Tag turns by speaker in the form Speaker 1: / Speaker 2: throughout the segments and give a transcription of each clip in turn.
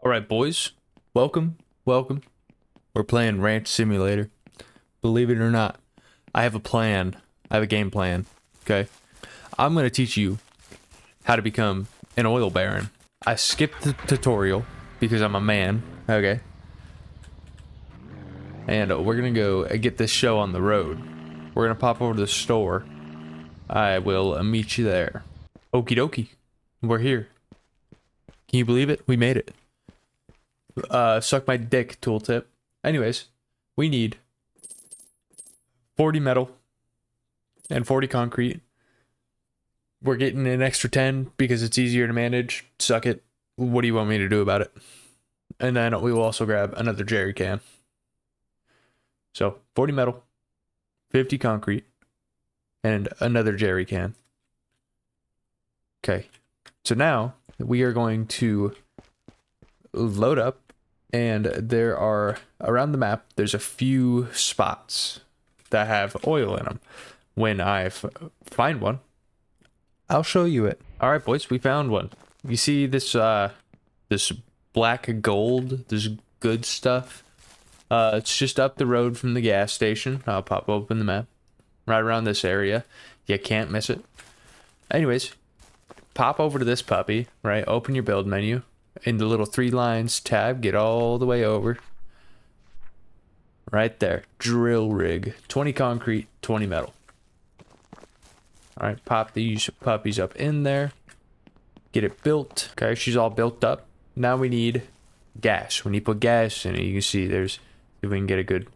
Speaker 1: All right, boys. Welcome. We're playing Ranch Simulator. Believe it or not, I have a plan. I have a game plan. Okay. I'm going to teach you how to become an oil baron. I skipped the tutorial because I'm a man. Okay. And we're going to go get this show on the road. We're going to pop over to the store. I will meet you there. Okie dokie. We're here. Can you believe it? We made it. Suck my dick tooltip. Anyways, we need 40 metal and 40 concrete. We're getting an extra 10 because it's easier to manage. Suck it. What do you want me to do about it? And then we will also grab another jerry can. So 40 metal, 50 concrete, and another jerry can. Okay. So now we are going to load up. And there are, around the map, there's a few spots that have oil in them. When I find one, I'll show you it. All right, boys, we found one. You see this, this black gold, this good stuff? It's just up the road from the gas station. I'll pop open the map. Right around this area. You can't miss it. Anyways, pop over to this puppy, right? Open your build menu. In the little 3 lines tab, get all the way over. Right there. Drill rig. 20 concrete, 20 metal. Alright, pop these puppies up in there. Get it built. Okay, she's all built up. Now we need gas. When you put gas in it, you can see there's, if we can get a good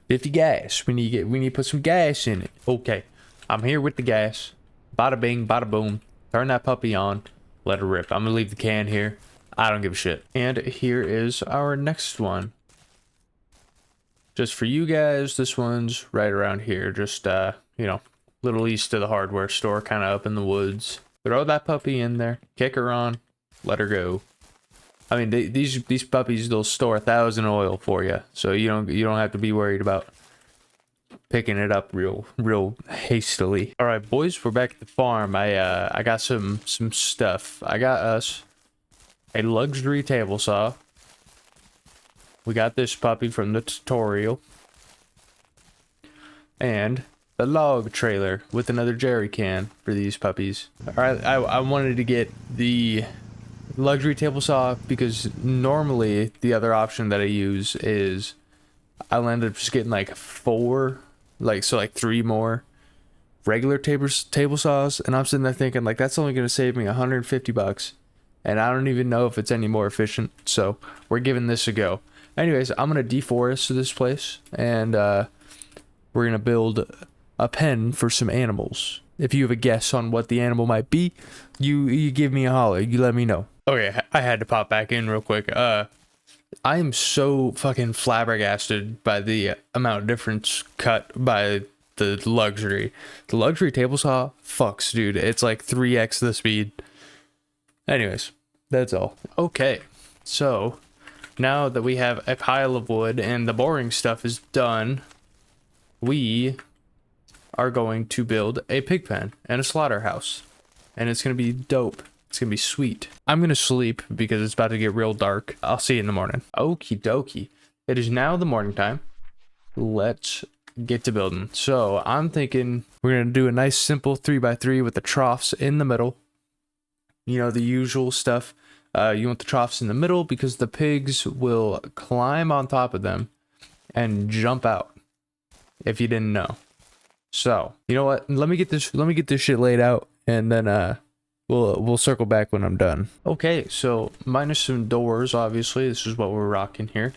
Speaker 1: 50 gas. We need to put some gas in it. Okay, I'm here with the gas. Bada bing, bada boom. Turn that puppy on. Let her rip. I'm gonna leave the can here. I don't give a shit. And here is our next one. Just for you guys, this one's right around here. Just, you know, little east of the hardware store, kind of up in the woods. Throw that puppy in there. Kick her on. Let her go. I mean, these puppies, they'll store 1,000 oil for you. So you don't have to be worried about picking it up real hastily. All right, boys, we're back at the farm. I got some stuff. I got us a luxury table saw. We got this puppy from the tutorial. And the log trailer with another jerry can for these puppies. All right, I wanted to get the luxury table saw because normally the other option that I use is I'll end up just getting like 4, like 3 more regular table saws, and I'm sitting there thinking like that's only going to save me $150, and I don't even know if it's any more efficient. So we're giving this a go. Anyways, I'm gonna deforest this place, and we're gonna build a pen for some animals. If you have a guess on what the animal might be, you give me a holler. You let me know. Okay, I had to pop back in real quick. I am so fucking flabbergasted by the amount of difference cut by the luxury. The luxury table saw fucks, dude. It's like 3x the speed. Anyways, that's all. Okay, so now that we have a pile of wood and the boring stuff is done, we are going to build a pig pen and a slaughterhouse. And it's going to be dope. It's gonna be sweet. I'm gonna sleep because it's about to get real dark. I'll see you in the morning. Okie dokie. It is now the morning time. Let's get to building. So I'm thinking we're gonna do a nice simple 3x3 with the troughs in the middle. You know, the usual stuff. You want the troughs in the middle because the pigs will climb on top of them and jump out. If you didn't know. So you know what? Let me get this shit laid out, and then We'll circle back when I'm done. Okay, so minus some doors, obviously. This is what we're rocking here.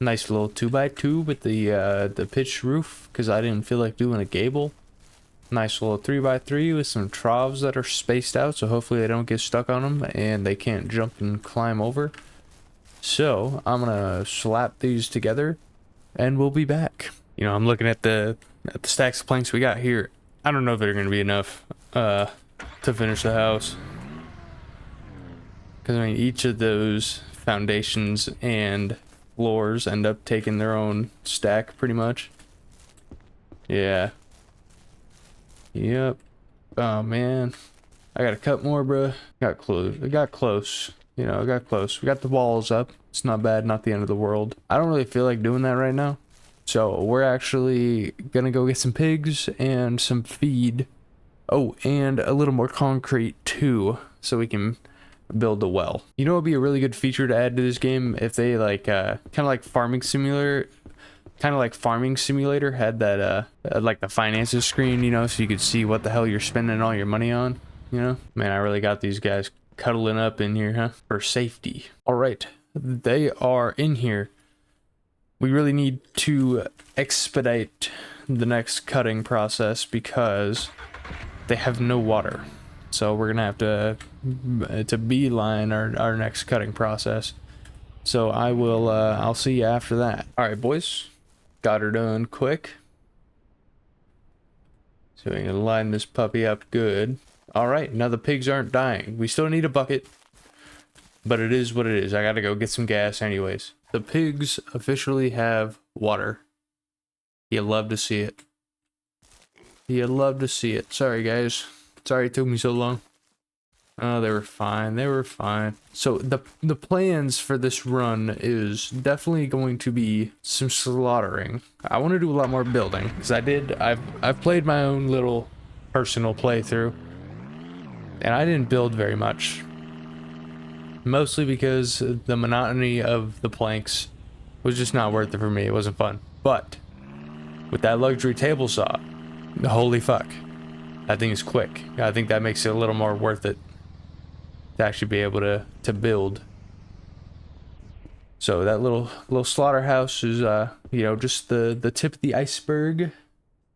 Speaker 1: Nice little 2x2 with the pitched roof, because I didn't feel like doing a gable. Nice little 3x3 with some troughs that are spaced out, so hopefully they don't get stuck on them and they can't jump and climb over. So I'm gonna slap these together, and we'll be back. You know, I'm looking at the stacks of planks we got here. I don't know if they're gonna be enough. To finish the house, because I mean each of those foundations and floors end up taking their own stack pretty much. Yeah. Yep. Oh man, I gotta cut more, bruh. Got close. It got close. You know, I got close. We got the walls up. It's not bad, not the end of the world. I don't really feel like doing that right now. So we're actually gonna go get some pigs and some feed. Oh, and a little more concrete too, so we can build a well. You know what would be a really good feature to add to this game if they like kind of like Farming Simulator had that like the finances screen, you know, so you could see what the hell you're spending all your money on, you know. Man, I really got these guys cuddling up in here, huh, for safety. All right, they are in here. We really need to expedite the next cutting process because they have no water. So we're gonna have to beeline our next cutting process. So I'll see you after that. All right, boys, got her done quick. So we can line this puppy up good. All right, now the pigs aren't dying. We still need a bucket, but it is what it is. I gotta go get some gas anyways. The pigs officially have water. You love to see it. You love to see it. Sorry, guys. Sorry it took me so long. Oh, they were fine. They were fine. So the plans for this run is definitely going to be some slaughtering. I want to do a lot more building because I've played my own little personal playthrough, and I didn't build very much. Mostly because the monotony of the planks was just not worth it for me. It wasn't fun. But with that luxury table saw, holy fuck, that thing is quick. I think that makes it a little more worth it to actually be able to build. So that little slaughterhouse is you know, just the tip of the iceberg,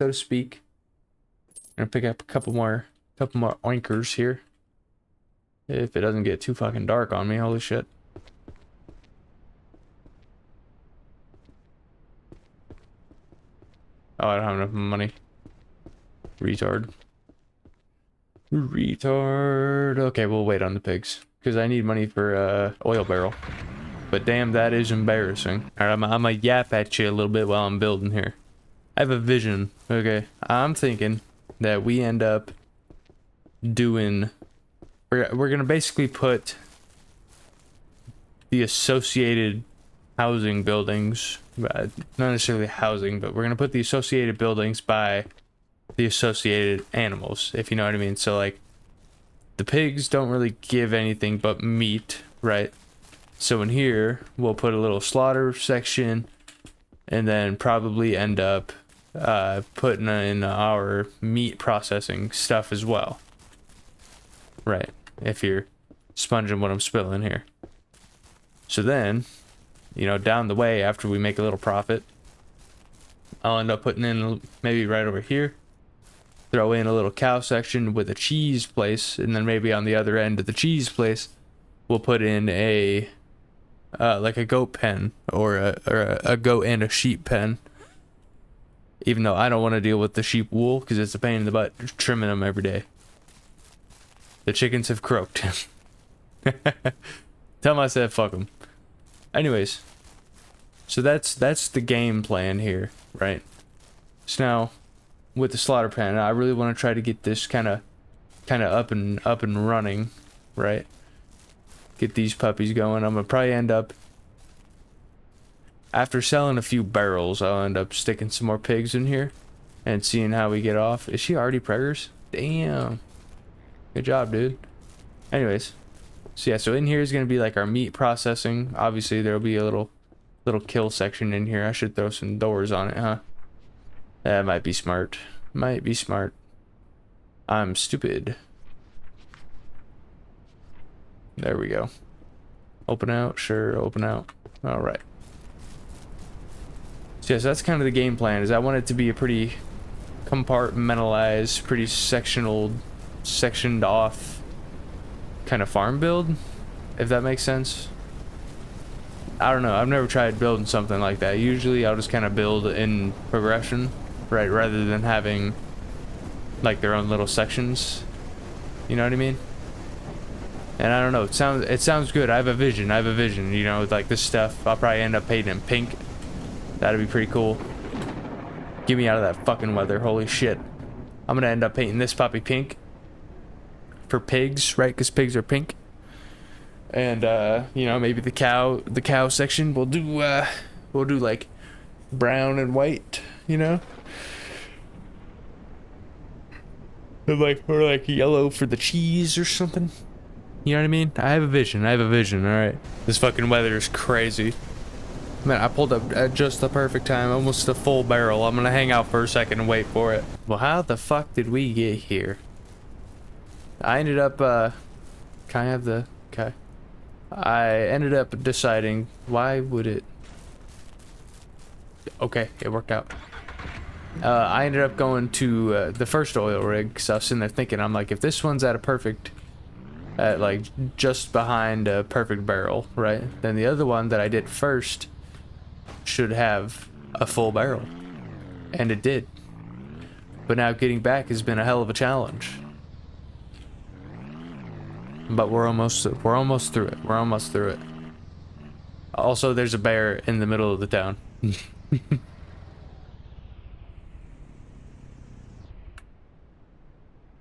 Speaker 1: so to speak. I'm gonna pick up a couple more oinkers here. If it doesn't get too fucking dark on me, holy shit. Oh, I don't have enough money. Retard. Okay, we'll wait on the pigs because I need money for oil barrel. But damn, that is embarrassing. All right, I'm gonna yap at you a little bit while I'm building here. I have a vision. Okay, I'm thinking that we end up doing. We're gonna basically put the associated housing buildings, not necessarily housing, but we're gonna put the associated buildings by the associated animals, if you know what I mean. So like the pigs don't really give anything but meat, right? So in here we'll put a little slaughter section and then probably end up putting in our meat processing stuff as well, right? If you're sponging what I'm spilling here. So then, you know, down the way after we make a little profit, I'll end up putting in maybe right over here, throw in a little cow section with a cheese place, and then maybe on the other end of the cheese place we'll put in a like a goat pen or a goat and a sheep pen, even though I don't want to deal with the sheep wool because it's a pain in the butt trimming them every day. The chickens have croaked. Tell them I said fuck them. Anyways, so that's the game plan here, right? So now with the slaughter pen, I really want to try to get this kind of up and running, right? Get these puppies going. I'm gonna probably end up, after selling a few barrels, I'll end up sticking some more pigs in here and seeing how we get off. Is she already preggers? Damn. Good job, dude. Anyways, so yeah, so in here is gonna be like our meat processing. Obviously, there'll be a little kill section in here. I should throw some doors on it, huh? That might be smart. Might be smart. I'm stupid. There we go. Open out, sure, open out. All right. So yes, that's kind of the game plan. Is I want it to be a pretty compartmentalized, pretty sectioned off kind of farm build, if that makes sense. I don't know, I've never tried building something like that. Usually I'll just kind of build in progression, right, rather than having like their own little sections, you know what I mean? And I don't know, it sounds good. I have a vision, you know, like this stuff I'll probably end up painting in pink. That'd be pretty cool. Get me out of that fucking weather, holy shit. I'm gonna end up painting this puppy pink for pigs, right? Because pigs are pink. And you know, maybe the cow section we'll do like brown and white, you know, and like, or like yellow for the cheese or something. You know what I mean? I have a vision. All right, this fucking weather is crazy. Man, I pulled up at just the perfect time, almost a full barrel. I'm gonna hang out for a second and wait for it. Well, how the fuck did we get here? I ended up can I have the okay, I ended up deciding, why would it, okay, it worked out. I ended up going to the first oil rig because I was sitting there thinking, I'm like, if this one's at a perfect, at like just behind a perfect barrel, right, then the other one that I did first should have a full barrel, and it did. But now getting back has been a hell of a challenge. But we're almost through it. Also, there's a bear in the middle of the town.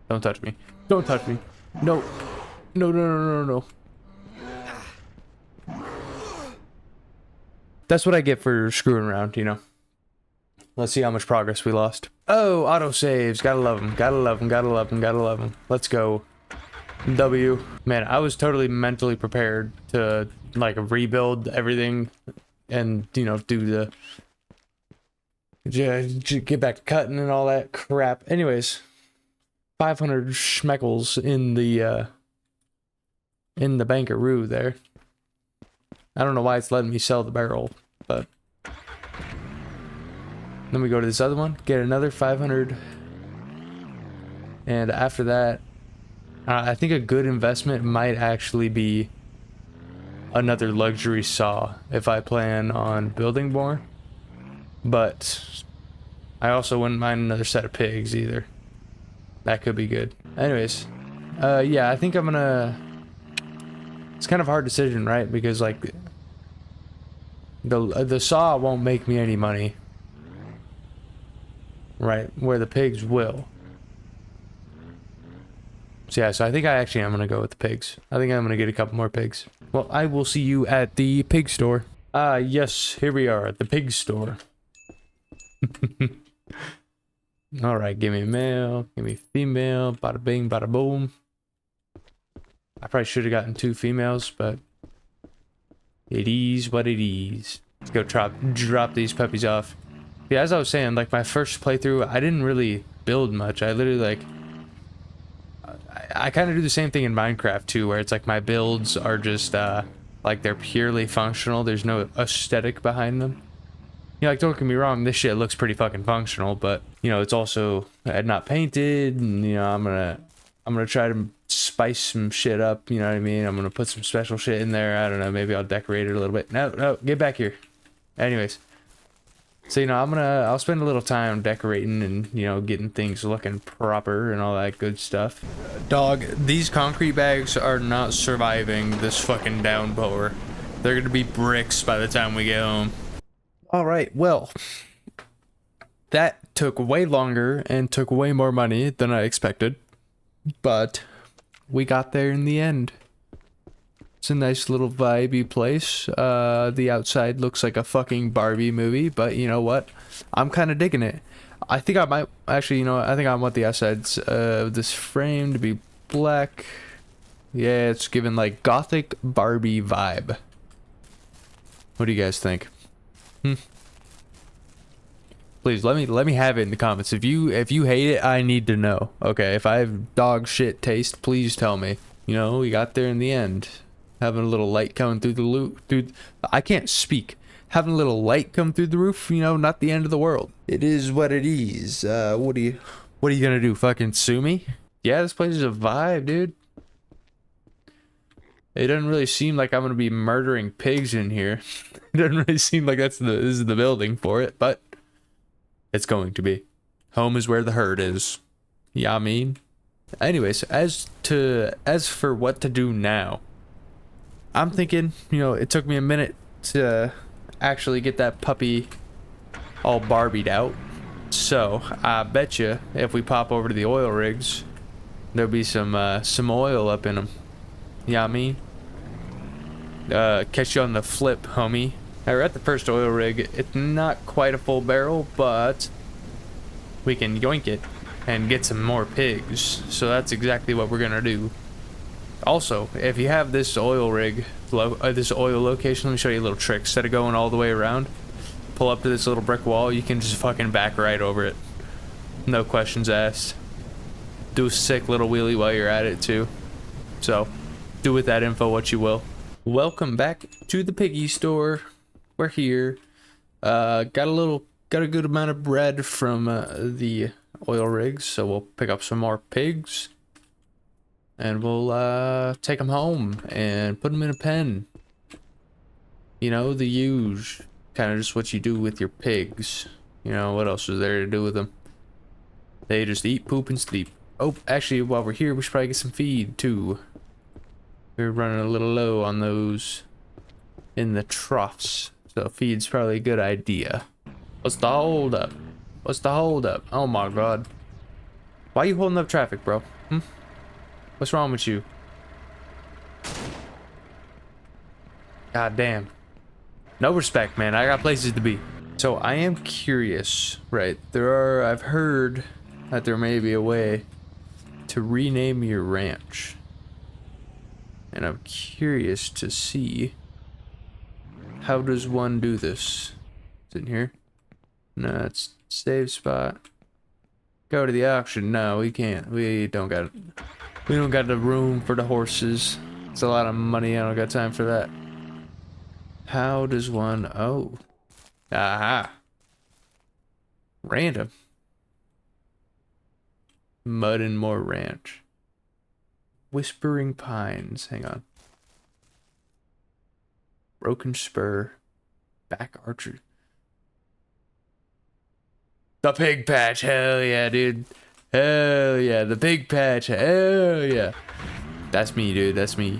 Speaker 1: Don't touch me. Don't touch me. No. No, no, no, no, no. That's what I get for screwing around, you know. Let's see how much progress we lost. Oh, autosaves. Gotta love them. Gotta love them. Gotta love them. Gotta love them. Let's go. W. Man, I was totally mentally prepared to like rebuild everything and, you know, do the get back to cutting and all that crap. Anyways, 500 schmeckles in the bankaroo there. I don't know why it's letting me sell the barrel, but then we go to this other one, get another 500, and after that, I think a good investment might actually be another luxury saw if I plan on building more. But I also wouldn't mind another set of pigs either. That could be good. Anyways, yeah, I think I'm gonna... It's kind of a hard decision, right? Because like the saw won't make me any money, right? Where the pigs will. So yeah, so I think I actually am gonna go with the pigs. I think I'm gonna get a couple more pigs. Well, I will see you at the pig store. Yes, here we are at the pig store. Alright, give me male, give me female, bada bing, bada boom. I probably should have gotten 2 females, but it is what it is. Let's go drop these puppies off. Yeah, as I was saying, like my first playthrough, I didn't really build much. I literally like... I kind of do the same thing in Minecraft too, where it's like my builds are just like they're purely functional. There's no aesthetic behind them. You know, like, don't get me wrong, this shit looks pretty fucking functional, but you know, it's also not painted, and you know, I'm gonna try to spice some shit up. You know what I mean? I'm gonna put some special shit in there. I don't know, maybe I'll decorate it a little bit. No, get back here. Anyways. So, you know, I'll spend a little time decorating and, you know, getting things looking proper and all that good stuff. Dog, these concrete bags are not surviving this fucking downpour. They're gonna be bricks by the time we get home. Alright, well, that took way longer and took way more money than I expected, but we got there in the end. It's a nice little vibey place. The outside looks like a fucking Barbie movie, but you know what? I'm kind of digging it. I think I might actually, you know, I think I want the outsides of this frame to be black. Yeah, it's giving like gothic Barbie vibe. What do you guys think? Please let me have it in the comments. If you hate it, I need to know. Okay, if I have dog shit taste, please tell me. You know, we got there in the end. Having a little light coming through the loop, I can't speak. Having a little light come through the roof, you know, not the end of the world. It is what it is. What are you gonna do? Fucking sue me? Yeah, this place is a vibe, dude. It doesn't really seem like I'm gonna be murdering pigs in here. It doesn't really seem like this is the building for it, but it's going to be. Home is where the herd is. Yeah, I mean. Anyways, as for what to do now. I'm thinking, you know, it took me a minute to actually get that puppy all Barbied out. So, I bet you if we pop over to the oil rigs, there'll be some oil up in them. Yeah, I mean. Catch you on the flip, homie. Now we're at the first oil rig. It's not quite a full barrel, but we can yoink it and get some more pigs. So that's exactly what we're gonna do. Also, if you have this oil rig, this oil location, let me show you a little trick. Instead of going all the way around, pull up to this little brick wall, you can just fucking back right over it. No questions asked. Do a sick little wheelie while you're at it too. So, do with that info what you will. Welcome back to the piggy store. We're here. Got a good amount of bread from the oil rigs, so we'll pick up some more pigs. And we'll take them home and put them in a pen. You know, the huge. Kind of just what you do with your pigs. You know, what else is there to do with them? They just eat, poop, and sleep. Oh, actually, while we're here, we should probably get some feed, too. We're running a little low on those in the troughs. So feed's probably a good idea. What's the hold up? What's the hold up? Oh my god. Why are you holding up traffic, bro? What's wrong with you? God damn. No respect, man. I got places to be. So I am curious, right? I've heard that there may be a way to rename your ranch. And I'm curious to see, how does one do this? It's in here. No, it's save spot. Go to the auction. No, we can't. We don't got the room for the horses. It's a lot of money. I don't got time for that. How does one... Oh. Aha. Random. Mud and More Ranch. Whispering Pines. Hang on. Broken Spur. Back Archer. The Pig Patch. Hell yeah, dude. Hell yeah. The Pig Patch. Hell yeah. That's me, dude. That's me.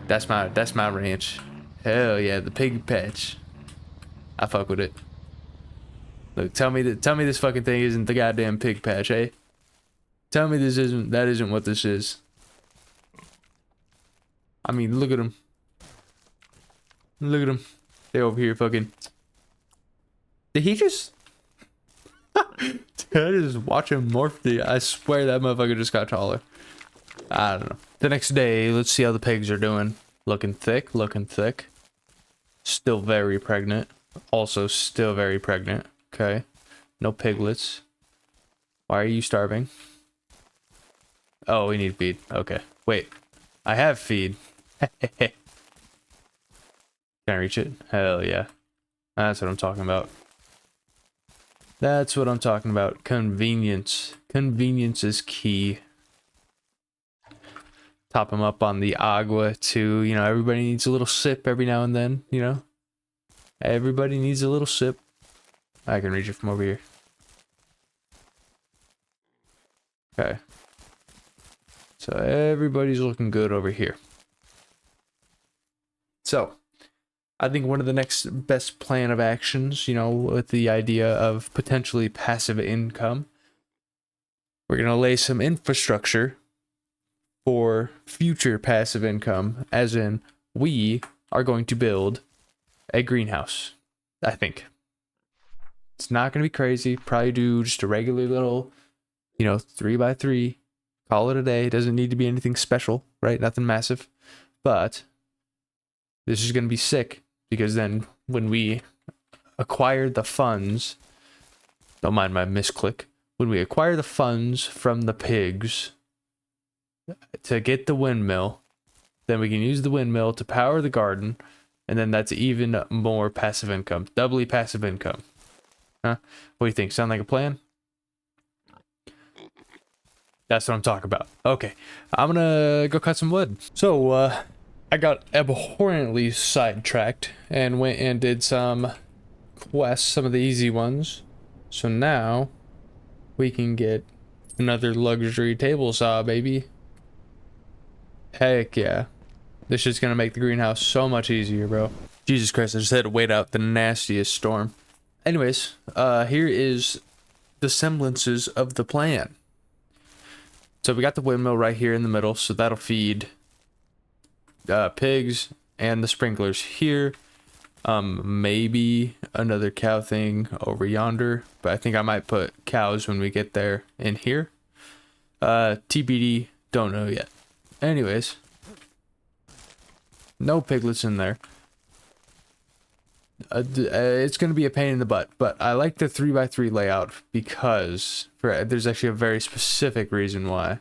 Speaker 1: That's my ranch. Hell yeah, the Pig Patch. I fuck with it. Look, tell me this fucking thing isn't the goddamn Pig Patch, eh? Tell me that isn't what this is. I mean, look at them. Look at them. They over here fucking... Did he just... Did I just watch him morph? I swear that motherfucker just got taller. I don't know. The next day, let's see how the pigs are doing. Looking thick, looking thick. Still very pregnant. Also still very pregnant. Okay. No piglets. Why are you starving? Oh, we need feed. Okay. Wait. I have feed. Can I reach it? Hell yeah. That's what I'm talking about. That's what I'm talking about. Convenience. Convenience is key. Top them up on the agua too. You know, everybody needs a little sip every now and then, you know? Everybody needs a little sip. I can reach it from over here. Okay. So everybody's looking good over here. So, I think one of the next best plan of actions, you know, with the idea of potentially passive income, we're going to lay some infrastructure for future passive income, as in we are going to build a greenhouse. I think it's not going to be crazy. Probably do just a regular little, you know, 3x3, call it a day. It doesn't need to be anything special, right? Nothing massive, but this is going to be sick, because then when we acquire the funds, don't mind my misclick, when we acquire the funds from the pigs to get the windmill, then we can use the windmill to power the garden, and then that's even more passive income. Doubly passive income. Huh? What do you think? Sound like a plan? That's what I'm talking about. Okay, I'm gonna go cut some wood. So, I got abhorrently sidetracked and went and did some quests, some of the easy ones. So now we can get another luxury table saw, baby. Heck yeah. This is gonna make the greenhouse so much easier, bro. Jesus Christ, I just had to wait out the nastiest storm. Anyways, here is the semblances of the plan. So we got the windmill right here in the middle, so that'll feed pigs and the sprinklers here. Maybe another cow thing over yonder, but I think I might put cows when we get there in here. TBD, don't know yet. Anyways, no piglets in there. It's going to be a pain in the butt, but I like the 3x3 layout because there's actually a very specific reason why.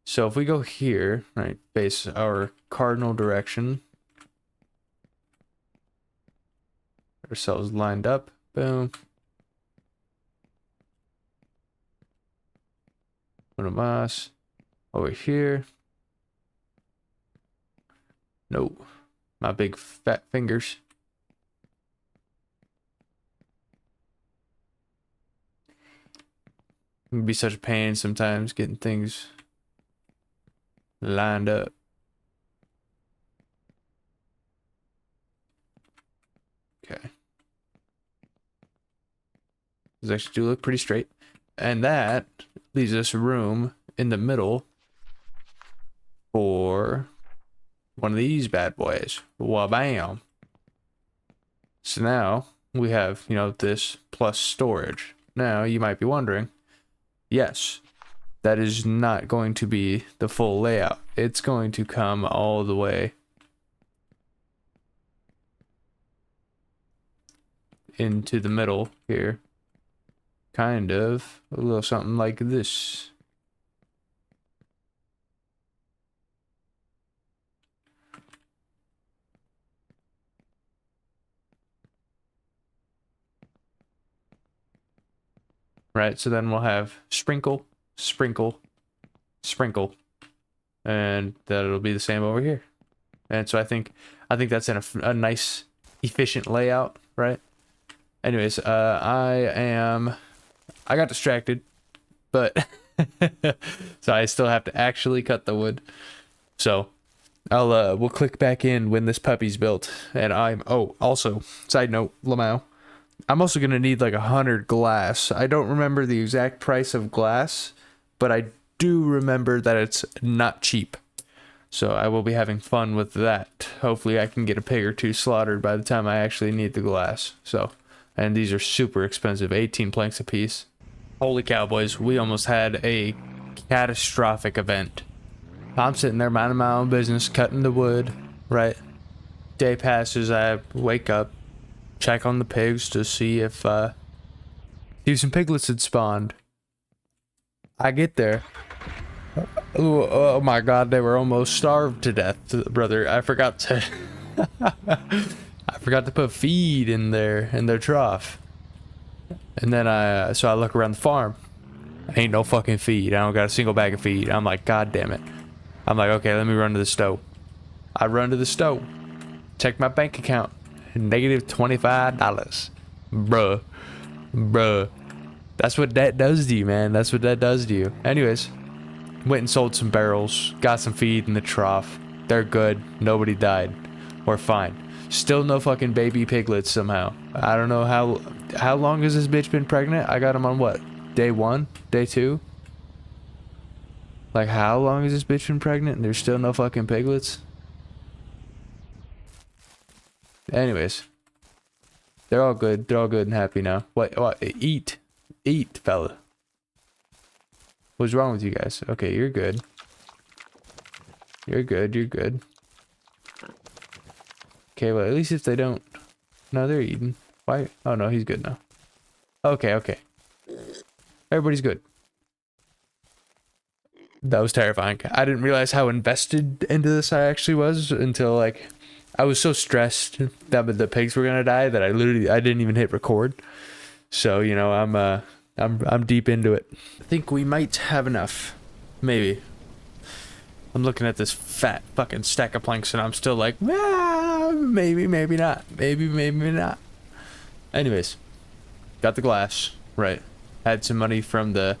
Speaker 1: So if we go here, right, base our cardinal direction, ourselves lined up, boom. Una más over here. Nope, my big fat fingers. It can be such a pain sometimes getting things lined up. Okay. These actually do look pretty straight. And that leaves us room in the middle for one of these bad boys. Wabam. So now we have, you know, this plus storage. Now you might be wondering, yes, that is not going to be the full layout. It's going to come all the way into the middle here. Kind of a little something like this. Right, so then we'll have sprinkle, sprinkle, sprinkle, and that'll be the same over here. And so I think that's a nice, efficient layout, right? Anyways, I got distracted, but so I still have to actually cut the wood. So we'll click back in when this puppy's built. And also, side note, Lamau, I'm also gonna need like 100 glass. I don't remember the exact price of glass, but I do remember that it's not cheap. So I will be having fun with that. Hopefully I can get a pig or two slaughtered by the time I actually need the glass. So, and these are super expensive, 18 planks a piece. Holy cowboys, we almost had a catastrophic event. I'm sitting there minding my own business, cutting the wood, right? Day passes, I wake up, check on the pigs to see if some piglets had spawned. I get there. Oh my god, they were almost starved to death, brother. I forgot to I forgot to put feed in their trough. And then so I look around the farm. Ain't no fucking feed. I don't got a single bag of feed. I'm like, god damn it. I'm like, okay, let me run to the stove. I run to the stove. Check my bank account. Negative $25. Bruh. That's what that does to you, man. That's what that does to you. Anyways, went and sold some barrels. Got some feed in the trough. They're good. Nobody died. We're fine. Still no fucking baby piglets somehow. I don't know how long has this bitch been pregnant? I got them on what? Day 1? Day 2? Like, how long has this bitch been pregnant and there's still no fucking piglets? Anyways. They're all good. They're all good and happy now. What? Eat. Eat, fella. What's wrong with you guys? Okay, you're good. You're good. You're good. Okay, well, at least if they don't... No, they're eating. Why? Oh, no, he's good now. Okay, okay. Everybody's good. That was terrifying. I didn't realize how invested into this I actually was until, like... I was so stressed that the pigs were gonna die that I didn't even hit record. So, you know, I'm deep into it. I think we might have enough. Maybe. I'm looking at this fat fucking stack of planks and I'm still like, maybe, maybe not. Maybe, maybe not. Anyways, got the glass, right. Had some money from the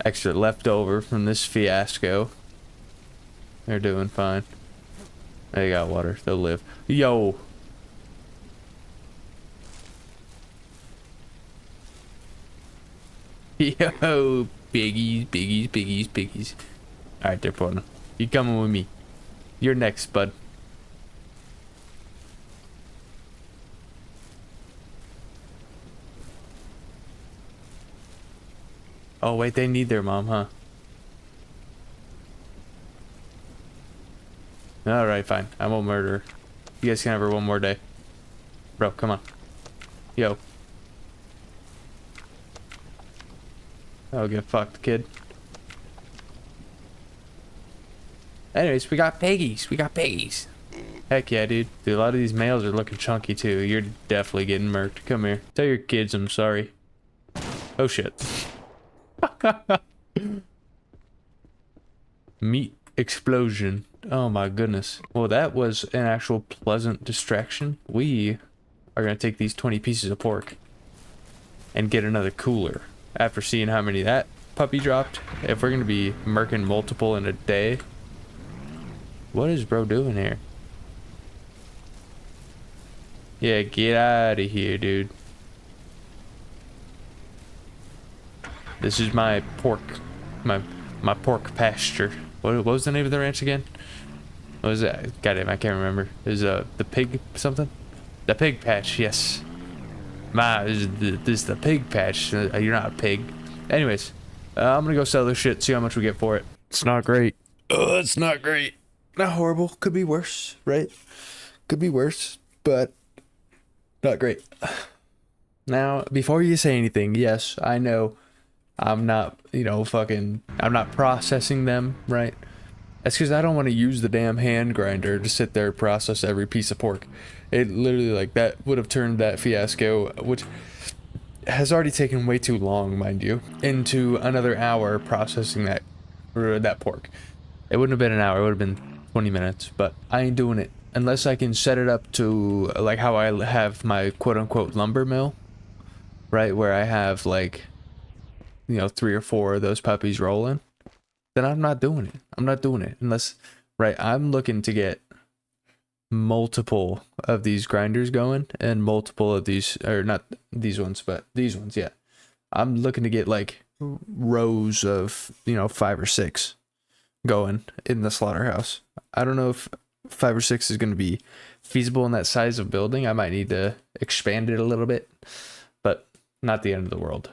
Speaker 1: extra leftover from this fiasco. They're doing fine. They got water. They'll live. Yo. Yo, piggies, piggies, piggies, piggies. Alright, they're pulling. You coming with me. You're next, bud. Oh wait, they need their mom, huh? Alright, fine. I won't murder her. You guys can have her one more day. Bro, come on. Yo. Oh, get fucked, kid. Anyways, we got piggies. We got piggies. Heck yeah, dude. Dude, a lot of these males are looking chunky too. You're definitely getting murked. Come here. Tell your kids I'm sorry. Oh shit. Meat explosion. Oh my goodness. Well, that was an actual pleasant distraction. We are gonna take these 20 pieces of pork and get another cooler. After seeing how many that puppy dropped, if we're gonna be murking multiple in a day. What is bro doing here? Yeah, get out of here, dude. This is my pork, my pork pasture. What was the name of the ranch again? What was that? Goddamn, I can't remember. Is the pig something? The pig patch, yes. This is the pig patch. You're not a pig. Anyways, I'm gonna go sell this shit. See how much we get for it. It's not great. Oh, it's not great. Not horrible. Could be worse, right? Could be worse, but not great. Now, before you say anything, yes, I know I'm not, I'm not processing them, right? That's because I don't want to use the damn hand grinder to sit there and process every piece of pork. It literally, like, that would have turned that fiasco, which has already taken way too long, mind you, into another hour processing that pork. It wouldn't have been an hour, it would have been 20 minutes, but I ain't doing it. Unless I can set it up to, like, how I have my quote-unquote lumber mill, right? Where I have, like, 3 or 4 of those puppies rolling. Then I'm not doing it. I'm not doing it. Unless, right, I'm looking to get multiple of these grinders going and multiple of these, or not these ones, but these ones, yeah. I'm looking to get, like, rows of, 5 or 6 going in the slaughterhouse. I don't know if 5 or 6 is going to be feasible in that size of building. I might need to expand it a little bit, but not the end of the world.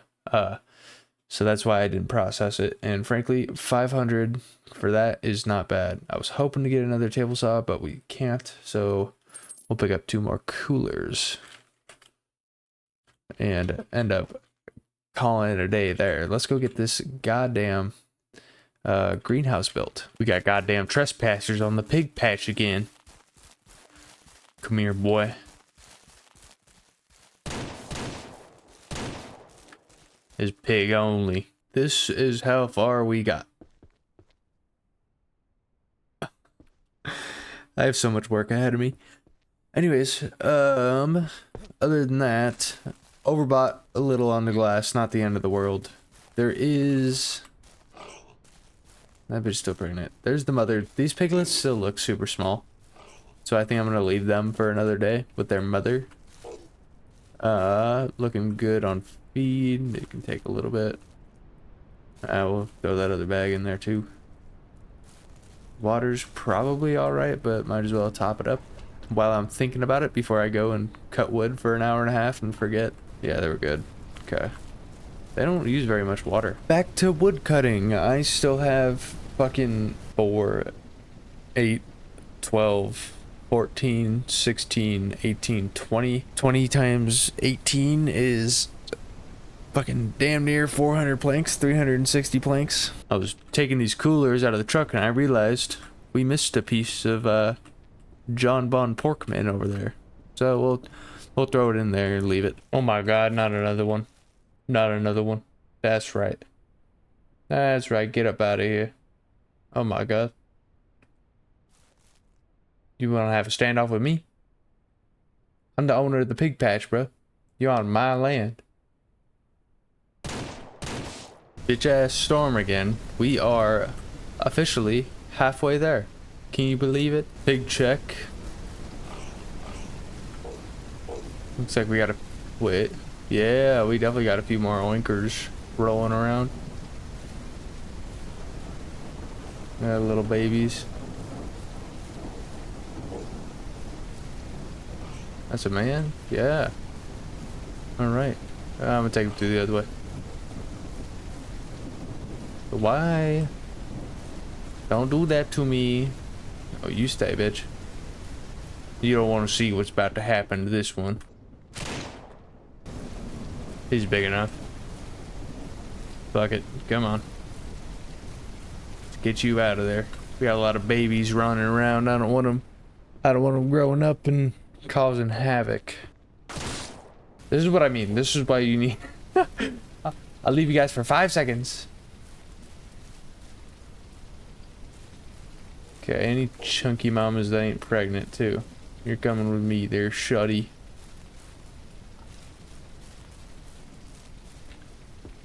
Speaker 1: So that's why I didn't process it. And frankly, 500 for that is not bad. I was hoping to get another table saw, but we can't. So we'll pick up 2 more coolers and end up calling it a day there. Let's go get this goddamn greenhouse built. We got goddamn trespassers on the pig patch again. Come here, boy. Is pig only. This is how far we got. I have so much work ahead of me. Anyways, other than that, overbought a little on the glass, not the end of the world. There is... That bitch's still pregnant. There's the mother. These piglets still look super small. So I think I'm gonna leave them for another day with their mother. Looking good on feed. It can take a little bit. I will throw that other bag in there too. Water's probably alright, but might as well top it up while I'm thinking about it before I go and cut wood for an hour and a half and forget. Yeah, they were good. Okay. They don't use very much water. Back to wood cutting. I still have fucking 4, 8, 12, 14, 16, 18, 20. 20 times 18 is fucking damn near 400 planks, 360 planks. I was taking these coolers out of the truck and I realized we missed a piece of John Bon Porkman over there. So we'll throw it in there and leave it. Oh my god, not another one. Not another one. That's right. That's right, get up out of here. Oh my god. You wanna have a standoff with me? I'm the owner of the pig patch, bro. You're on my land. Bitch ass storm again. We are officially halfway there. Can you believe it? Pig check. Looks like we gotta wait. Yeah, we definitely got a few more oinkers rolling around. Little babies. That's a man? Yeah. Alright. I'm gonna take him through the other way. Why? Don't do that to me. Oh, you stay, bitch. You don't want to see what's about to happen to this one. He's big enough. Fuck it. Come on. Let's get you out of there. We got a lot of babies running around. I don't want them growing up and causing havoc. This is what I mean. This is why you need... I'll leave you guys for 5 seconds. Okay, any chunky mamas that ain't pregnant too. You're coming with me there, shuddy.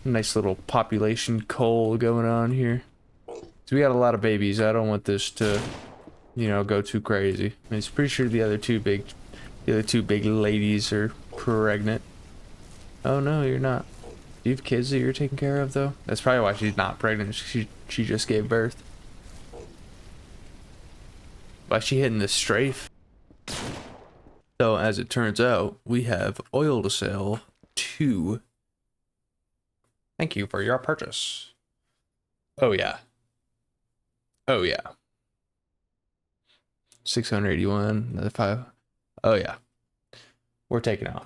Speaker 1: Nice little population cull going on here. So we got a lot of babies. I don't want this to, you know, go too crazy. I'm pretty sure the other two big ladies are pregnant. Oh no, you're not. Do you have kids that you're taking care of though? That's probably why she's not pregnant. She just gave birth. Why is she hitting the strafe? So as it turns out, we have oil to sell to. Thank you for your purchase. Oh yeah. Oh yeah. 681, another 5. Oh yeah. We're taking off.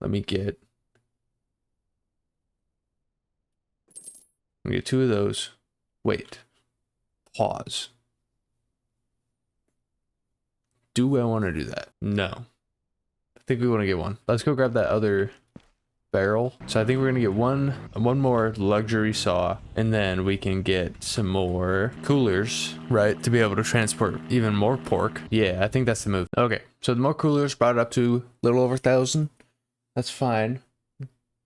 Speaker 1: Let me get 2 of those. Wait. Pause. Do I want to do that? No. I think we want to get one. Let's go grab that other barrel. So I think we're gonna get one more luxury saw, and then we can get some more coolers, right, to be able to transport even more pork. Yeah, I think that's the move. Okay, so the more coolers brought it up to a little over 1,000. That's fine.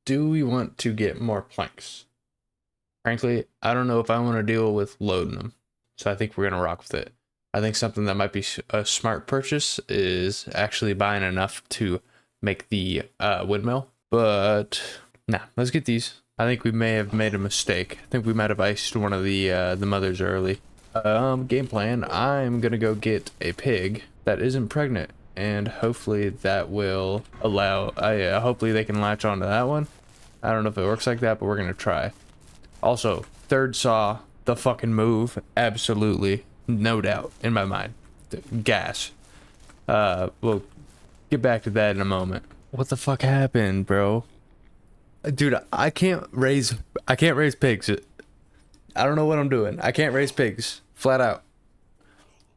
Speaker 1: Do we want to get more planks? Frankly, I don't know if I want to deal with loading them, so I think we're gonna rock with it. I think something that might be a smart purchase is actually buying enough to make the windmill. But nah, let's get these. I think we may have made a mistake. I think we might have iced one of the mothers early. Game plan. I'm gonna go get a pig that isn't pregnant, and hopefully that will allow. Hopefully they can latch onto that one. I don't know if it works like that, but we're gonna try. Also, third saw, the fucking move, absolutely, no doubt in my mind. Gas. We'll get back to that in a moment. What the fuck happened, bro? Dude, I can't raise pigs. I don't know what I'm doing. I can't raise pigs. Flat out.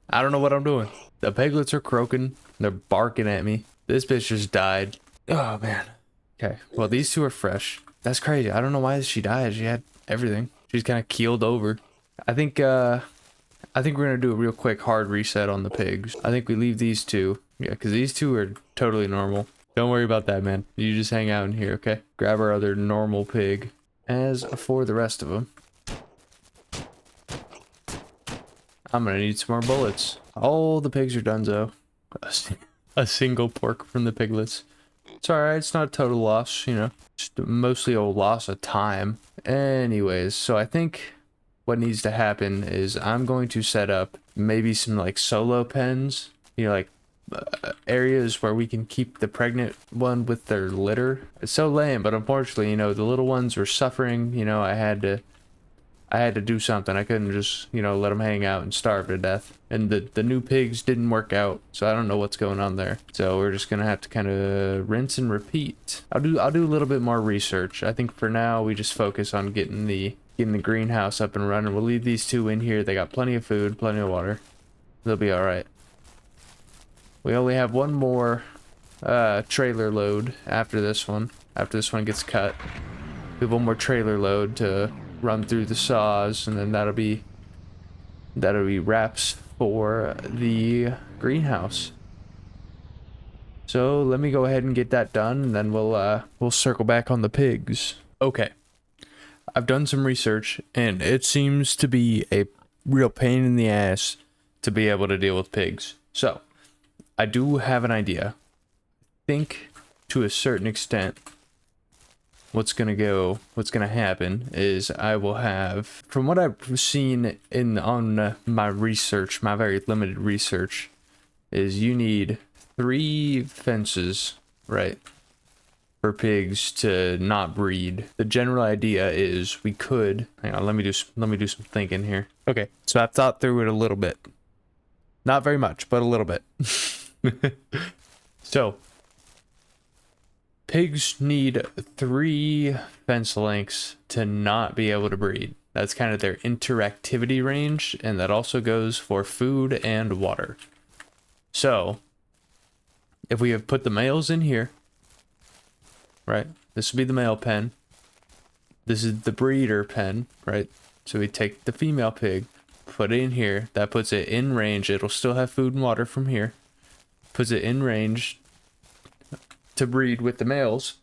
Speaker 1: I don't know what I'm doing. The piglets are croaking. They're barking at me. This bitch just died. Oh, man. Okay. Well, these two are fresh. That's crazy. I don't know why she died. She had everything. She's kind of keeled over. I think we're gonna do a real quick hard reset on the pigs. I think we leave these two. Yeah, because these two are totally normal. Don't worry about that, man. You just hang out in here, okay? Grab our other normal pig. As for the rest of them, I'm gonna need some more bullets. All the pigs are donezo. A single pork from the piglets. It's alright, it's not a total loss, you know. Just mostly a loss of time. Anyways, so I think what needs to happen is I'm going to set up maybe some like solo pens, you know, like areas where we can keep the pregnant one with their litter. It's so lame, but unfortunately, you know, the little ones were suffering. You know, I had to do something. I couldn't just, you know, let them hang out and starve to death. And the new pigs didn't work out, so I don't know what's going on there. So we're just gonna have to kind of rinse and repeat. I'll do a little bit more research. I think for now we just focus on getting the greenhouse up and running. We'll leave these two in here. They got plenty of food, plenty of water. They'll be all right. We only have one more trailer load after this one. After this one gets cut, we have one more trailer load to run through the saws, and then that'll be wraps for the greenhouse. So let me go ahead and get that done, and then we'll circle back on the pigs. Okay, I've done some research, and it seems to be a real pain in the ass to be able to deal with pigs. So I do have an idea. I think to a certain extent what's gonna happen is I will have, from what I've seen on my research, my very limited research, is you need 3 fences, right, for pigs to not breed. The general idea is we could, hang on, let me do some thinking here. Okay, so I've thought through it a little bit. Not very much, but a little bit. So, pigs need 3 fence lengths to not be able to breed. That's kind of their interactivity range, and that also goes for food and water. So, if we have put the males in here, right? This would be the male pen. This is the breeder pen, right? So we take the female pig, put it in here. That puts it in range. It'll still have food and water from here. Puts it in range to breed with the males.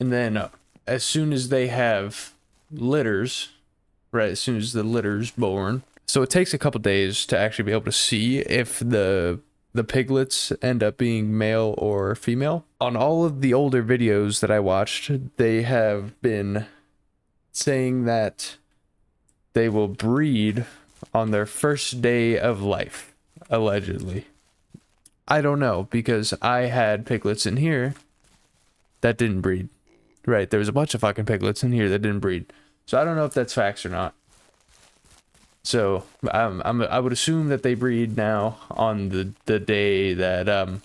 Speaker 1: And then as soon as they have litters, right? As soon as the litter's born. So it takes a couple days to actually be able to see if the piglets end up being male or female. On all of the older videos that I watched, they have been saying that they will breed on their first day of life, allegedly. I don't know, because I had piglets in here that didn't breed. Right, there was a bunch of fucking piglets in here that didn't breed. So I don't know if that's facts or not. So I would assume that they breed now on the day that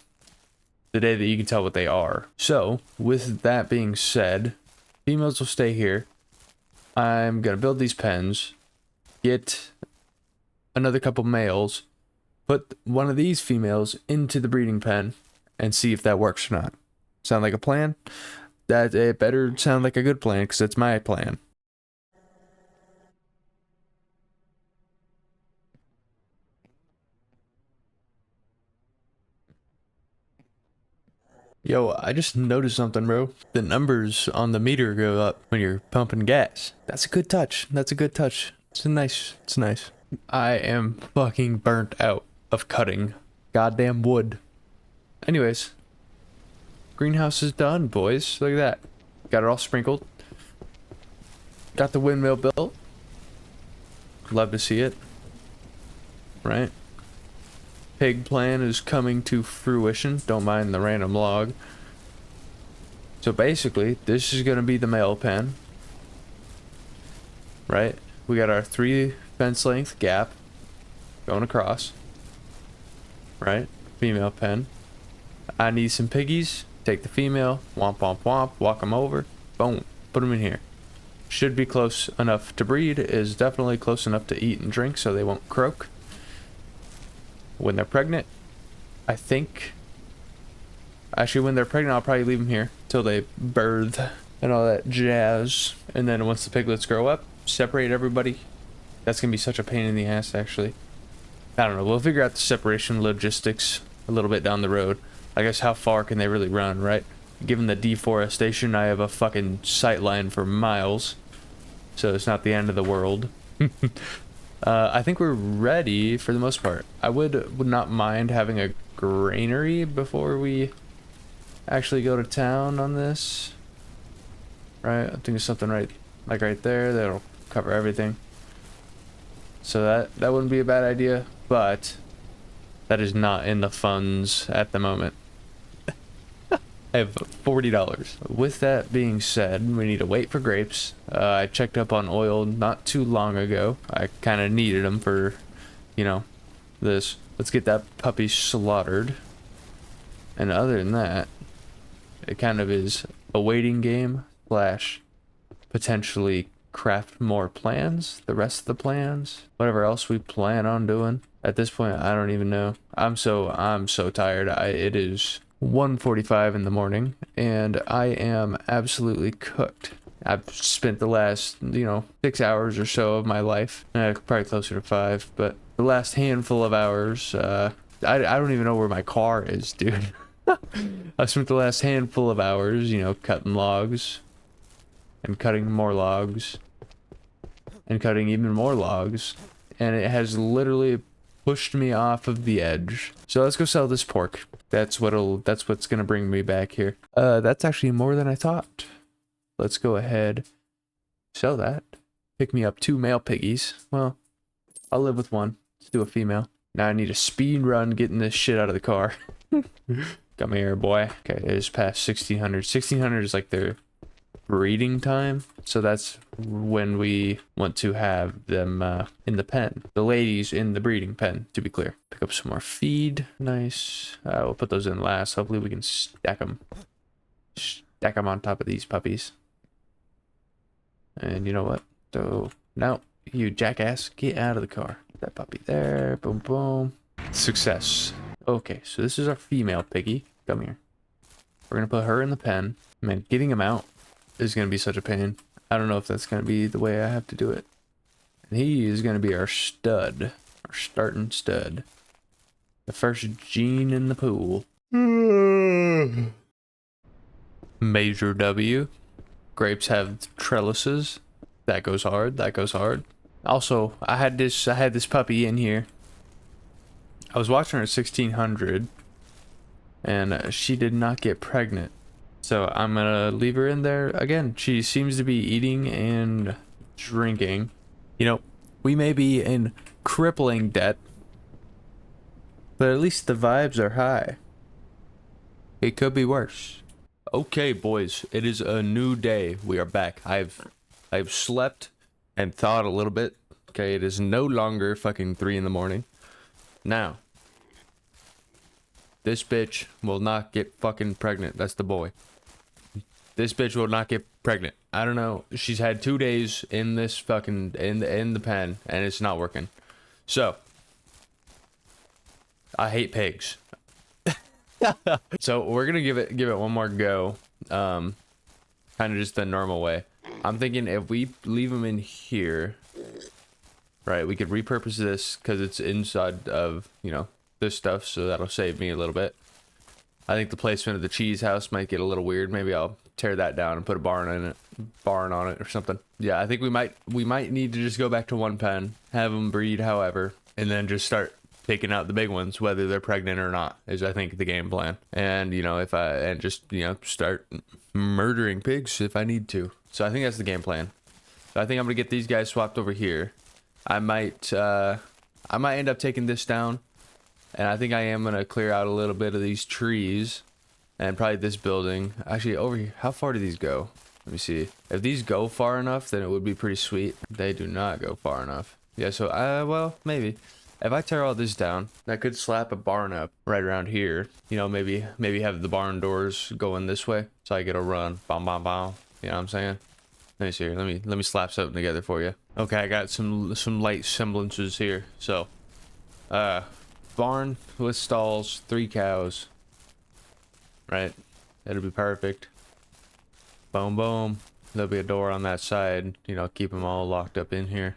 Speaker 1: you can tell what they are. So with that being said, females will stay here. I'm gonna build these pens, get another couple males, put one of these females into the breeding pen, and see if that works or not. Sound like a plan? That it better sound like a good plan, because it's my plan. Yo, I just noticed something, bro. The numbers on the meter go up when you're pumping gas. That's a good touch. That's a good touch. It's nice. I am fucking burnt out of cutting goddamn wood. Anyways, greenhouse is done, boys. Look at that. Got it all sprinkled. Got the windmill built. Love to see it. Right? Pig plan is coming to fruition. Don't mind the random log. So basically, this is going to be the male pen. Right? We got our 3 fence length gap going across. Right? Female pen. I need some piggies. Take the female. Womp womp womp. Walk them over. Boom. Put them in here. Should be close enough to breed. Is definitely close enough to eat and drink so they won't croak. When they're pregnant, I think, actually when they're pregnant, I'll probably leave them here till they birth and all that jazz. And then once the piglets grow up, separate everybody. That's gonna be such a pain in the ass, actually. I don't know, we'll figure out the separation logistics a little bit down the road. I guess how far can they really run, right? Given the deforestation, I have a fucking sight line for miles. So it's not the end of the world. I think we're ready for the most part. I would not mind having a granary before we actually go to town on this. Right? I think it's something right there that'll cover everything. So that wouldn't be a bad idea, but that is not in the funds at the moment. I have $40. With that being said, we need to wait for grapes. I checked up on oil not too long ago. I kind of needed them for, you know, this. Let's get that puppy slaughtered. And other than that, it kind of is a waiting game slash potentially craft more plans, the rest of the plans, whatever else we plan on doing. At this point, I don't even know. I'm so tired. It is 1:45 in the morning, and I am absolutely cooked. I've spent the last, 6 hours or so of my life, probably closer to 5, but the last handful of hours, I don't even know where my car is, dude. I spent the last handful of hours, cutting logs, and cutting more logs, and cutting even more logs, and it has literally pushed me off of the edge. So let's go sell this pork. That's what's gonna bring me back here. That's actually more than I thought. Let's go ahead, sell that. Pick me up 2 male piggies. Well, I'll live with 1. Let's do a female. Now I need a speed run getting this shit out of the car. Come here, boy. Okay, it is past 1600. 1600 is like their breeding time, so that's when we want to have them in the pen. The ladies in the breeding pen, to be clear. Pick up some more feed. Nice. We'll put those in last. Hopefully we can stack them. Stack them on top of these puppies. And you know what? So now, you jackass, get out of the car. That puppy there. Boom, boom. Success. Okay, so this is our female piggy. Come here. We're gonna put her in the pen. Man, getting him out is gonna be such a pain. I don't know if that's gonna be the way I have to do it. And he is gonna be our stud. Our starting stud. The first gene in the pool. Major W. Grapes have trellises. That goes hard. That goes hard. Also, I had this puppy in here. I was watching her at 1600, and she did not get pregnant. So I'm gonna leave her in there again. She seems to be eating and drinking. You know, we may be in crippling debt, but at least the vibes are high. It could be worse. Okay, boys, it is a new day. We are back. I've slept and thought a little bit. Okay, it is no longer fucking 3 in the morning. Now, this bitch will not get fucking pregnant. That's the boy. This bitch will not get pregnant. I don't know. She's had 2 days in this fucking in the pen, and it's not working. So, I hate pigs. So we're gonna give it one more go. Kind of just the normal way. I'm thinking if we leave them in here, right, we could repurpose this because it's inside of, you know, this stuff, so that'll save me a little bit. I think the placement of the cheese house might get a little weird. Maybe I'll tear that down and put a barn on it or something. Yeah, I think we might need to just go back to one pen, have them breed however, and then just start taking out the big ones, whether they're pregnant or not, is I think the game plan. And you know, just you know, start murdering pigs if I need to. So I think that's the game plan. So I think I'm gonna get these guys swapped over here. I might end up taking this down, and I think I am gonna clear out a little bit of these trees, and probably this building. Actually, over here, how far do these go? Let me see. If these go far enough, then it would be pretty sweet. They do not go far enough. Yeah, so well, maybe. If I tear all this down, I could slap a barn up right around here. You know, maybe have the barn doors going this way, so I get a run. Bam, bam, bam. You know what I'm saying? Let me see here. Let me slap something together for you. Okay, I got some light semblances here. So, barn with stalls, 3 cows. Right, that'll be perfect. Boom, boom. There'll be a door on that side. You know, keep them all locked up in here.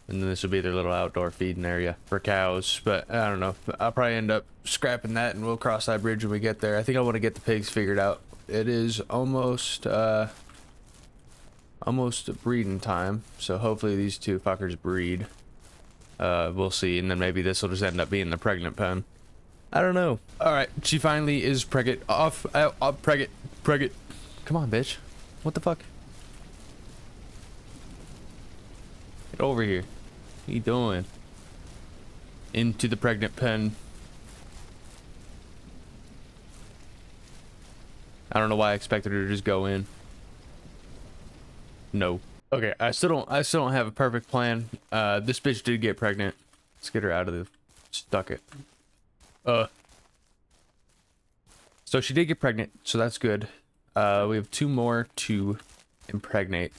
Speaker 1: And then this will be their little outdoor feeding area for cows. But I don't know. I'll probably end up scrapping that, and we'll cross that bridge when we get there. I think I want to get the pigs figured out. It is almost breeding time. So hopefully these 2 fuckers breed. We'll see. And then maybe this will just end up being the pregnant pen. I don't know. All right. She finally is pregnant. Pregnant. Come on, bitch. What the fuck? Get over here. What are you doing? Into the pregnant pen. I don't know why I expected her to just go in. No. Okay, I still don't have a perfect plan. This bitch did get pregnant. Let's get her out of the stuck it. So she did get pregnant, so that's good. We have 2 more to impregnate.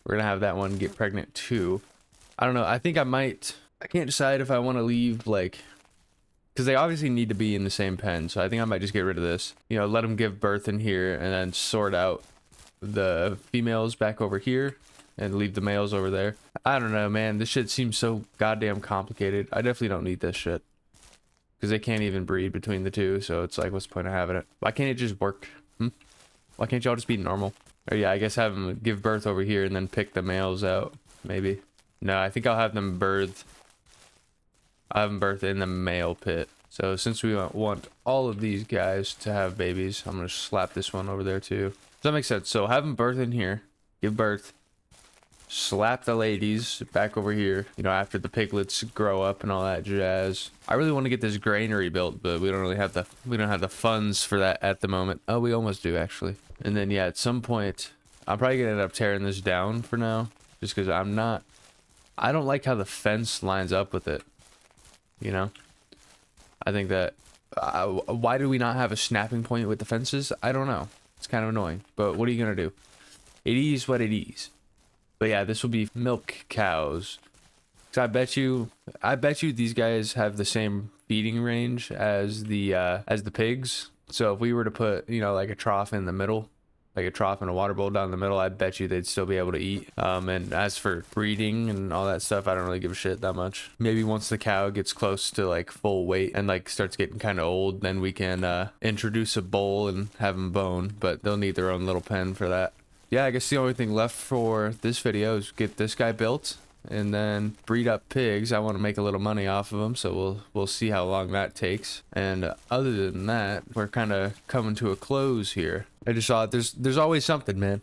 Speaker 1: We're gonna have that one get pregnant too. I don't know. I think I can't decide if I want to leave, like, because they obviously need to be in the same pen. So I think I might just get rid of this. You know, let them give birth in here and then sort out the females back over here and leave the males over there. I don't know, man. This shit seems so goddamn complicated. I definitely don't need this shit because they can't even breed between the 2. So it's like, what's the point of having it? Why can't it just work? Why can't y'all just be normal? Or yeah, I guess have them give birth over here and then pick the males out, maybe. No, I think I'll have them birth. I'll have them birth in the male pit. So since we want all of these guys to have babies, I'm going to slap this one over there too. Does that make sense? So have them birth in here, give birth, slap the ladies back over here, you know, after the piglets grow up and all that jazz. I really want to get this granary built, but we don't have the funds for that at the moment. Oh, we almost do actually. And then yeah, at some point I'm probably gonna end up tearing this down for now, just because I don't like how the fence lines up with it, you know. I think that why do we not have a snapping point with the fences? I don't know. It's kind of annoying, but what are you gonna do? It is what it is. But yeah, this will be milk cows. So I bet you these guys have the same feeding range as the pigs. So if we were to put, you know, like a trough in the middle, like a trough and a water bowl down the middle, I bet you they'd still be able to eat. And as for breeding and all that stuff, I don't really give a shit that much. Maybe once the cow gets close to like full weight and like starts getting kind of old, then we can introduce a bowl and have them bone, but they'll need their own little pen for that. Yeah, I guess the only thing left for this video is get this guy built and then breed up pigs. I want to make a little money off of them, so we'll see how long that takes. And other than that, we're kind of coming to a close here. I just saw there's always something, man.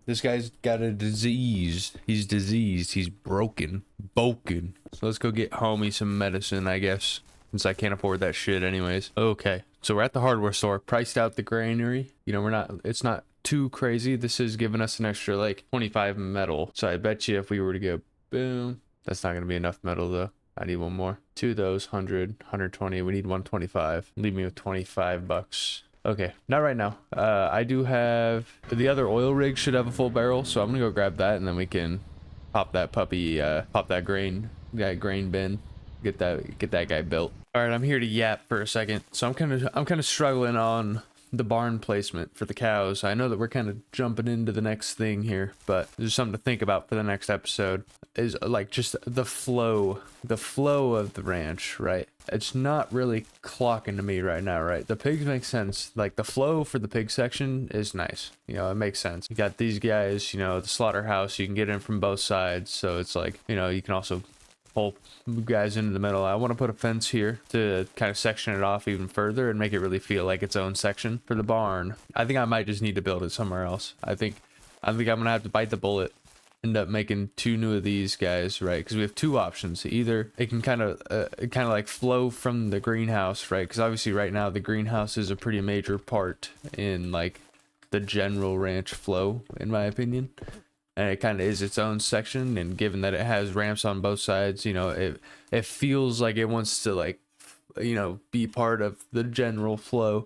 Speaker 1: This guy's got a disease. He's diseased. He's broken. So let's go get homie some medicine, I guess, since I can't afford that shit anyways. Okay, so we're at the hardware store. Priced out the granary. You know, it's not too crazy. This is giving us an extra like 25 metal. So I bet you if we were to go boom, that's not gonna be enough metal though. I need one more. Two of those, 100, 120. We need 125. Leave me with 25 bucks. Okay, not right now. I do have the other oil rig should have a full barrel, so I'm gonna go grab that and then we can pop that puppy, pop that grain bin, get that guy built. All right, I'm here to yap for a second. So I'm kind of struggling on the barn placement for the cows. I know that we're kind of jumping into the next thing here, but there's something to think about for the next episode. Is like just the flow of the ranch, right? It's not really clocking to me right now, right? The pigs make sense. Like the flow for the pig section is nice. You know, it makes sense. You got these guys, you know, the slaughterhouse, you can get in from both sides. So it's like, you know, you can also pull guys into the middle. I want to put a fence here to kind of section it off even further and make it really feel like its own section. For the barn, I think I might just need to build it somewhere else. I think I'm gonna have to bite the bullet, end up making two new of these guys, right? Because we have two options. Either it can kind of like flow from the greenhouse, right? Because obviously right now the greenhouse is a pretty major part in like the general ranch flow, in my opinion. And it kind of is its own section, and given that it has ramps on both sides, you know, it feels like it wants to, like, you know, be part of the general flow.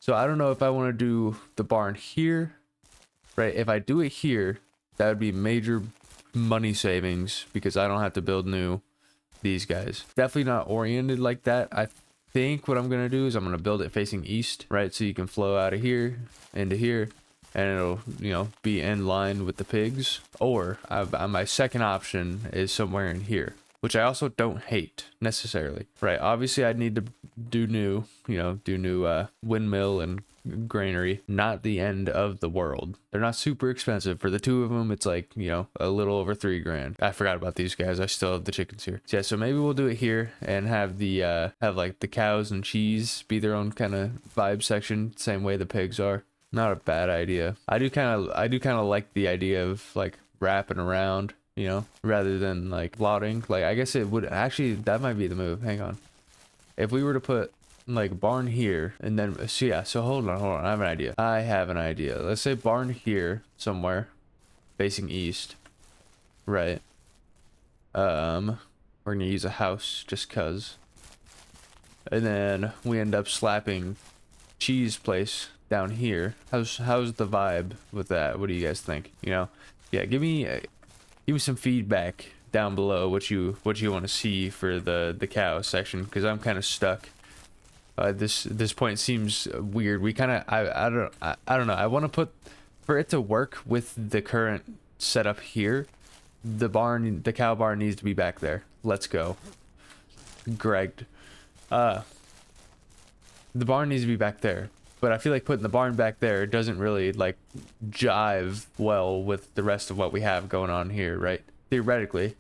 Speaker 1: So I don't know if I want to do the barn here, right? If I do it here, that would be major money savings because I don't have to build new these guys. Definitely not oriented like that. I think what I'm gonna do is I'm gonna build it facing east, right? So you can flow out of here into here, and it'll, you know, be in line with the pigs. Or my second option is somewhere in here, which I also don't hate necessarily, right? Obviously I'd need to do new windmill and granary. Not the end of the world. They're not super expensive. For the two of them, it's like, you know, a little over $3,000. I forgot about these guys. I still have the chickens here. So yeah, so maybe we'll do it here and have the like the cows and cheese be their own kind of vibe section, same way the pigs are. Not a bad idea. I do kind of like the idea of like wrapping around, you know, rather than like plotting. Like I guess it would actually, that might be the move. Hang on. If we were to put like barn here and then so hold on, I have an idea. Let's say barn here somewhere facing east, right? We're gonna use a house just cuz, and then we end up slapping cheese place down here. How's the vibe with that? What do you guys think? You know, yeah, give me some feedback down below what you want to see for the cow section, because I'm kind of stuck. This point seems weird. We kind of I don't know. I want to put, for it to work with the current setup here, the cow barn needs to be back there. Let's go, Greg. The barn needs to be back there, but I feel like putting the barn back there doesn't really like jive well with the rest of what we have going on here, right? Theoretically,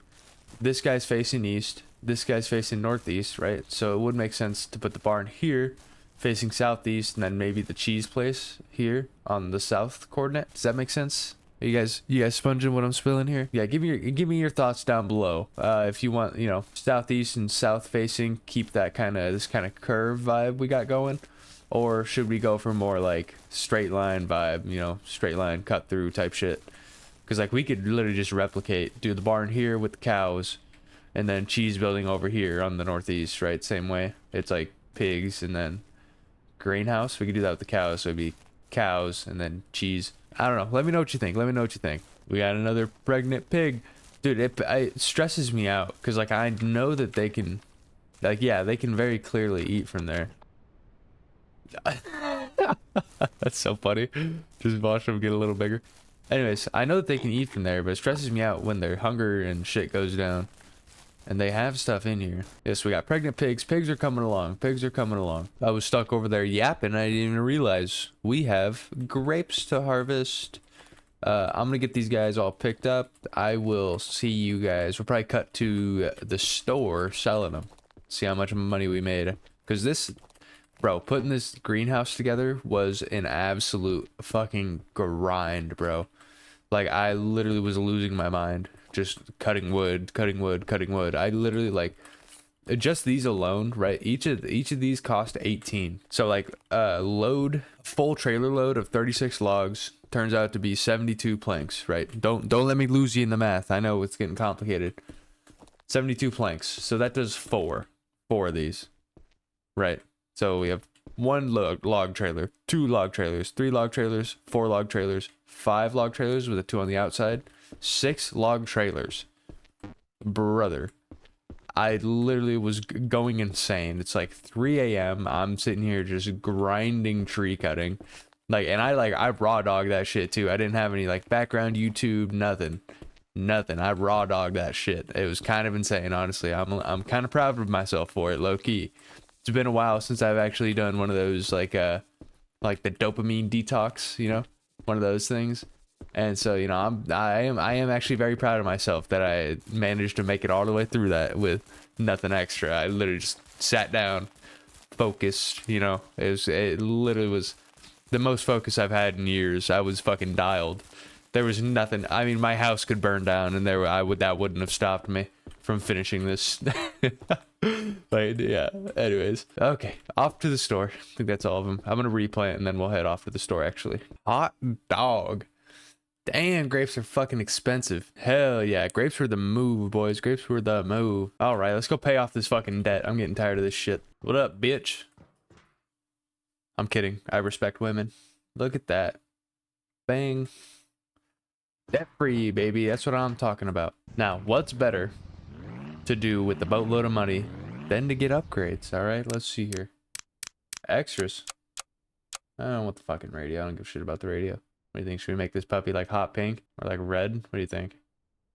Speaker 1: this guy's facing east, this guy's facing northeast, right? So it would make sense to put the barn here facing southeast, and then maybe the cheese place here on the south coordinate. Does that make sense? You guys sponging what I'm spilling here? Yeah, give me your thoughts down below. If you want, you know, southeast and south facing, keep that this kind of curve vibe we got going, or should we go for more like straight line vibe, you know, straight line cut through type shit? Because like we could literally just replicate, do the barn here with the cows, and then cheese building over here on the northeast, right? Same way. It's like pigs and then greenhouse. We could do that with the cows, so it'd be cows and then cheese. I don't know. Let me know what you think. Let me know what you think. We got another pregnant pig. Dude, it stresses me out because, like, I know that they can, like, yeah, they can very clearly eat from there. That's so funny. Just watch them get a little bigger. Anyways, I know that they can eat from there, but it stresses me out when their hunger and shit goes down. And they have stuff in here. Yes, we got pregnant pigs. Pigs are coming along. Pigs are coming along. I was stuck over there yapping. I didn't even realize we have grapes to harvest. I'm gonna get these guys all picked up. I will see you guys. We'll probably cut to the store selling them. See how much money we made. Because this, bro, putting this greenhouse together was an absolute fucking grind, bro. Like, I literally was losing my mind. Just cutting wood. I literally, like, just these alone, right? Each of these cost 18. So like full trailer load of 36 logs turns out to be 72 planks, right? Don't let me lose you in the math. I know it's getting complicated. 72 planks. So that does four of these, right? So we have one log trailer, 2 log trailers, 3 log trailers, 4 log trailers, 5 log trailers with a 2 on the outside, 6 log trailers. Brother, I literally was going insane. It's like 3 a.m. I'm sitting here just grinding tree cutting. Like, and I raw dog that shit too. I didn't have any like background YouTube, nothing. I raw dog that shit. It was kind of insane, honestly. I'm kind of proud of myself for it, low key. It's been a while since I've actually done one of those like the dopamine detox, you know, one of those things. And so, you know, I am actually very proud of myself that I managed to make it all the way through that with nothing extra. I literally just sat down, focused, you know. It literally was the most focus I've had in years. I was fucking dialed. There was nothing. I mean, my house could burn down and that wouldn't have stopped me from finishing this. Like, yeah. Anyways, okay, off to the store. I think that's all of them. I'm gonna replant and then we'll head off to the store actually. Hot dog. Damn, grapes are fucking expensive. Hell yeah, grapes were the move, boys. Grapes were the move. All right, let's go pay off this fucking debt. I'm getting tired of this shit. What up, bitch? I'm kidding. I respect women. Look at that. Bang. Debt free, baby. That's what I'm talking about. Now, what's better to do with the boatload of money than to get upgrades? All right, let's see here. Extras. I don't want the fucking radio. I don't give a shit about the radio. What do you think? Should we make this puppy like hot pink or like red? What do you think?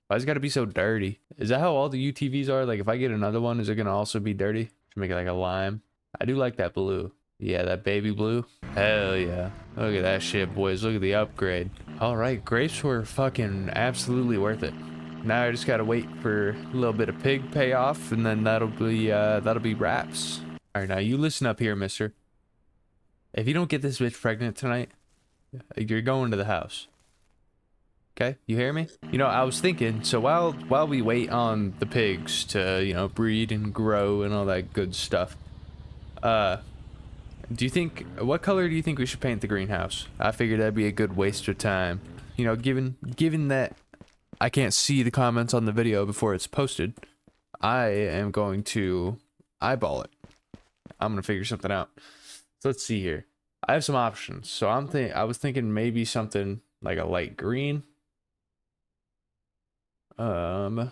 Speaker 1: Why's it gotta be so dirty? Is that how all the UTVs are? Like if I get another one, is it gonna also be dirty? Should make it like a lime. I do like that blue. Yeah, that baby blue. Hell yeah. Look at that shit, boys. Look at the upgrade. All right, grapes were fucking absolutely worth it. Now I just gotta wait for a little bit of pig payoff, and then that'll be wraps. All right, now you listen up here, mister. If you don't get this bitch pregnant tonight, you're going to the house. Okay, you hear me? You know, I was thinking, so while we wait on the pigs to, you know, breed and grow and all that good stuff, do you think, what color do you think we should paint the greenhouse? I figured that'd be a good waste of time. You know, given that I can't see the comments on the video before it's posted, I am going to eyeball it. I'm gonna figure something out. So let's see here. I have some options. So I was thinking maybe something like a light green. Something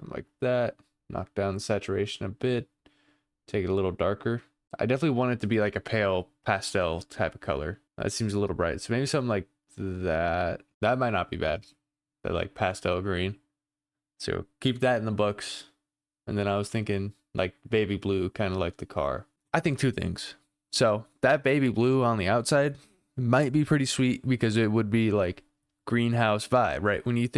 Speaker 1: like that. Knock down the saturation a bit. Take it a little darker. I definitely want it to be like a pale pastel type of color. That seems a little bright. So maybe something like that. That might not be bad. That like pastel green. So keep that in the books. And then I was thinking like baby blue, kind of like the car. I think 2 things. So that baby blue on the outside might be pretty sweet because it would be like greenhouse vibe, right? When you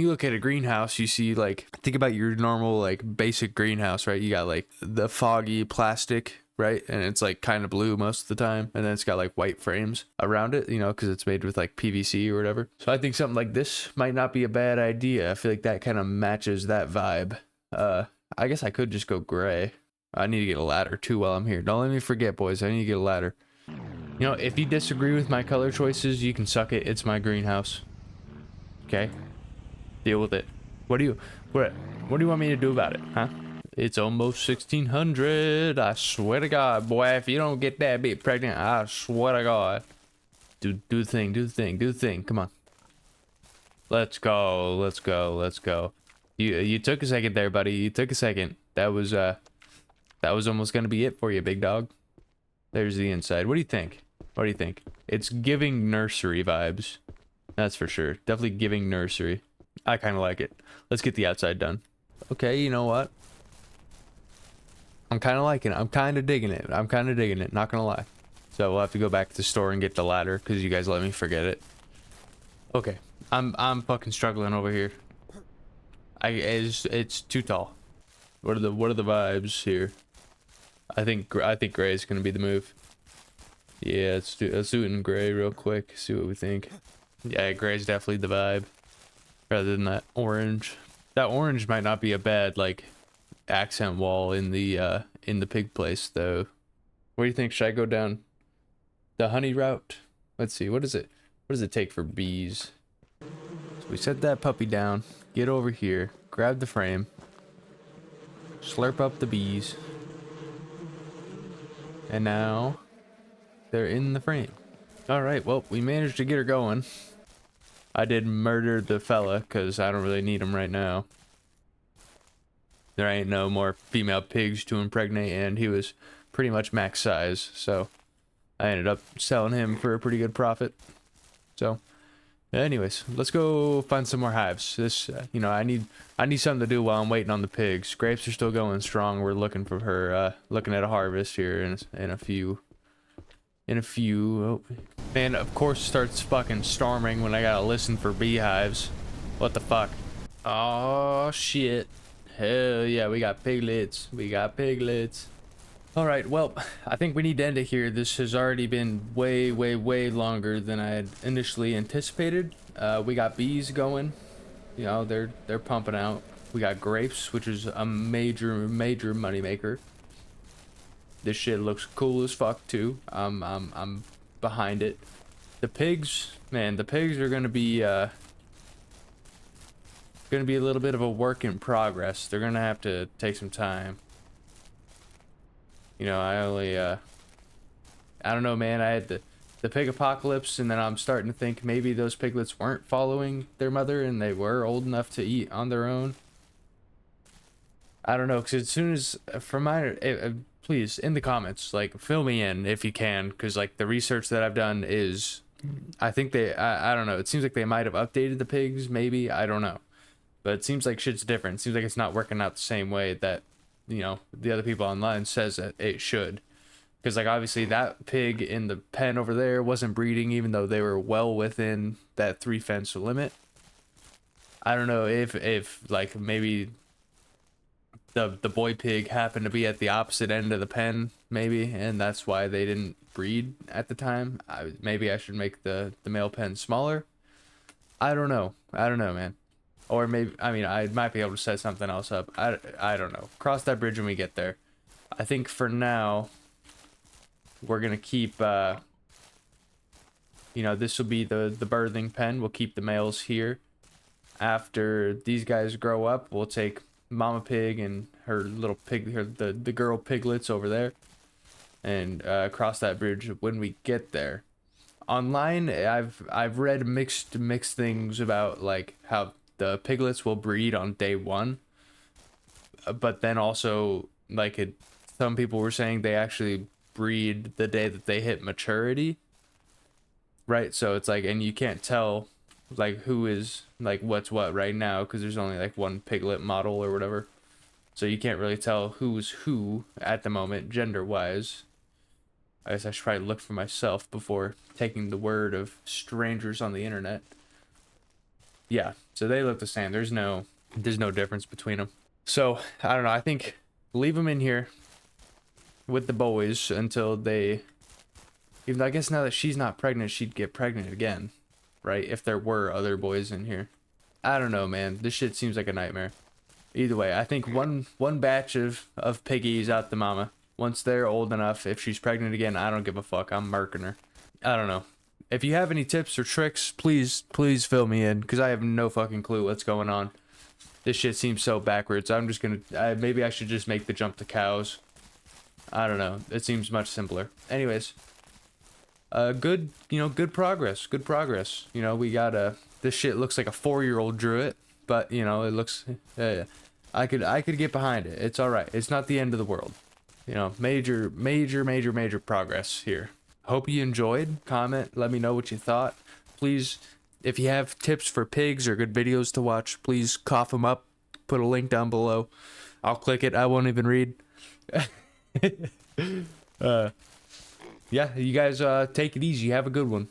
Speaker 1: look at a greenhouse, you see like, think about your normal like basic greenhouse, right? You got like the foggy plastic right? And it's like kind of blue most of the time, and then it's got like white frames around it, you know, because it's made with like PVC or whatever. So I think something like this might not be a bad idea. I feel like that kind of matches that vibe. I guess I could just go gray. I need to get a ladder too while I'm here. Don't let me forget, boys. I need to get a ladder. You know, if you disagree with my color choices, you can suck it. It's my greenhouse. Okay? Deal with it. What do you want me to do about it, huh? It's almost 1600. I swear to God, boy, if you don't get that bitch pregnant, I swear to God. Do the thing, do the thing, do the thing. Come on. Let's go, let's go, let's go. You took a second there, buddy. You took a second. That was almost gonna be it for you, big dog. There's the inside. What do you think? What do you think? It's giving nursery vibes. That's for sure. Definitely giving nursery. I kind of like it. Let's get the outside done. Okay, you know what? I'm kind of liking it. I'm kind of digging it. I'm kind of digging it. Not gonna lie. So we'll have to go back to the store and get the ladder because you guys let me forget it. Okay, I'm fucking struggling over here. It's too tall. What are the vibes here? I think gray is gonna be the move. Yeah, let's do it in gray real quick. See what we think. Yeah, gray is definitely the vibe, rather than that orange. That orange might not be a bad like accent wall in the pig place though. What do you think? Should I go down the honey route? Let's see. What does it take for bees? So we set that puppy down. Get over here. Grab the frame. Slurp up the bees. And now they're in the frame. All right, well, we managed to get her going. I did murder the fella because I don't really need him right now. There ain't no more female pigs to impregnate, and he was pretty much max size, so I ended up selling him for a pretty good profit. So anyways, let's go find some more hives. This, you know, I need something to do while I'm waiting on the pigs. Grapes are still going strong. We're looking for her, looking at a harvest here in a few. Oh, man, of course, starts fucking storming when I gotta listen for beehives. What the fuck? Oh shit! Hell yeah, we got piglets. We got piglets. All right, well, I think we need to end it here. This has already been way, way, way longer than I had initially anticipated. We got bees going. You know, they're pumping out. We got grapes, which is a major moneymaker. This shit looks cool as fuck too. I'm behind it. The pigs, man, the pigs are gonna be a little bit of a work in progress. They're gonna have to take some time. You know, I don't know, man. I had the pig apocalypse, and then I'm starting to think maybe those piglets weren't following their mother and they were old enough to eat on their own. I don't know, because as soon as, from my, please, in the comments, like, fill me in if you can, because, like, the research that I've done is, I think I don't know, it seems like they might have updated the pigs, maybe, I don't know. But it seems like shit's different. It seems like it's not working out the same way that, you know, the other people online says that it should. Because, like, obviously that pig in the pen over there wasn't breeding, even though they were well within that 3 fence limit. I don't know if like, maybe the boy pig happened to be at the opposite end of the pen, maybe, and that's why they didn't breed at the time. Maybe I should make the male pen smaller. I don't know, man. Or maybe, I mean, I might be able to set something else up. I don't know. Cross that bridge when we get there. I think for now, we're gonna keep, you know, this will be the birthing pen. We'll keep the males here. After these guys grow up, we'll take Mama Pig and her little pig, the girl piglets over there, and cross that bridge when we get there. Online, I've read mixed things about like how the piglets will breed on day 1, but then also like some people were saying they actually breed the day that they hit maturity, right? So it's like, and you can't tell like who is like what's what right now because there's only like one piglet model or whatever, so you can't really tell who's who at the moment gender wise. I guess I should probably look for myself before taking the word of strangers on the internet. Yeah, so they look the same. There's no difference between them. So I don't know, I think leave them in here, with the boys until they, even though I guess now that she's not pregnant, she'd get pregnant again, right? If there were other boys in here. I don't know, man. This shit seems like a nightmare. Either way, I think one batch of piggies out the mama. Once they're old enough, if she's pregnant again, I don't give a fuck. I'm murking her. I don't know. If you have any tips or tricks, please fill me in, because I have no fucking clue what's going on. This shit seems so backwards. I'm just gonna, maybe I should just make the jump to cows. I don't know. It seems much simpler. Anyways, good, good progress. Good progress. We got this shit looks like a 4-year-old drew it, but it looks, I could get behind it. It's all right. It's not the end of the world. Major progress here. Hope you enjoyed. Comment, let me know what you thought. Please, if you have tips for pigs or good videos to watch, please cough them up. Put a link down below. I'll click it. I won't even read. Yeah, you guys take it easy. Have a good one.